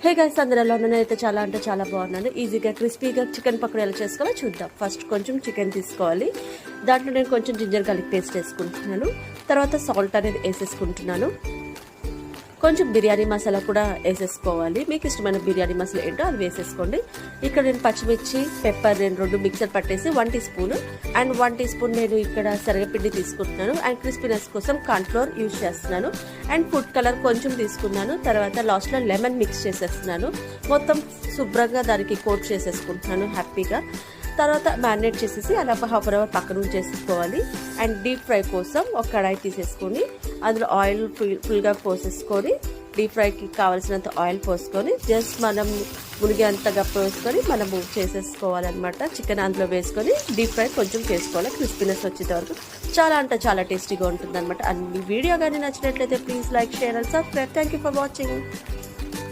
Hey guys, అందరూ ఎలా ఉన్నాను? అయితే చాలా అంటే చాలా బాగున్నాను. ఈజీగా క్రిస్పీగా చికెన్ పకోడీ ఎలా చేసుకోవాలో చూద్దాం. ఫస్ట్ కొంచెం చికెన్ తీసుకోవాలి. దాంట్లో నేను కొంచెం జింజర్ గార్లిక్ పేస్ట్ వేసుకుంటున్నాను. తర్వాత సాల్ట్ అనేది వేసేసుకుంటున్నాను. కొంచెం బిర్యానీ మసాలా కూడా వేసేసుకోవాలి. మీకు ఇష్టమైన బిర్యానీ మసాలా ఏంటో అది వేసేసుకోండి. ఇక్కడ నేను పచ్చిమిర్చి, పెప్పర్ రెండు మిక్సర్ పట్టేసి 1 teaspoon and 1 teaspoon నేను ఇక్కడ శనగపిండి తీసుకుంటున్నాను. అండ్ క్రిస్పీనెస్ కోసం కార్న్ఫ్లోర్ యూజ్ చేస్తున్నాను. అండ్ ఫుడ్ కలర్ కొంచెం తీసుకున్నాను. తర్వాత లాస్ట్లో లెమన్ మిక్స్ చేసేస్తున్నాను. మొత్తం శుభ్రంగా దానికి కోట్ చేసేసుకుంటున్నాను హ్యాపీగా. తర్వాత మ్యారినేట్ చేసేసి అలా హాఫ్ అన్ అవర్ పక్కన ఉంచేసుకోవాలి. అండ్ డీప్ ఫ్రై కోసం ఒక కడాయి తీసేసుకొని అందులో ఆయిల్ ఫుల్గా పోసేసుకొని డీప్ ఫ్రైకి కావాల్సినంత ఆయిల్ పోసుకొని జస్ట్ మనం మునిగేంతగా పోసుకొని మనము చేసేసుకోవాలన్నమాట. చికెన్ అందులో వేసుకొని డీప్ ఫ్రై కొంచెం చేసుకోవాలి, క్రిస్పీనెస్ వచ్చేంత వరకు. చాలా అంటే చాలా టేస్టీగా ఉంటుంది అనమాట. అండ్ ఈ వీడియో కానీ నచ్చినట్లయితే please like, share and subscribe. Thank you for watching.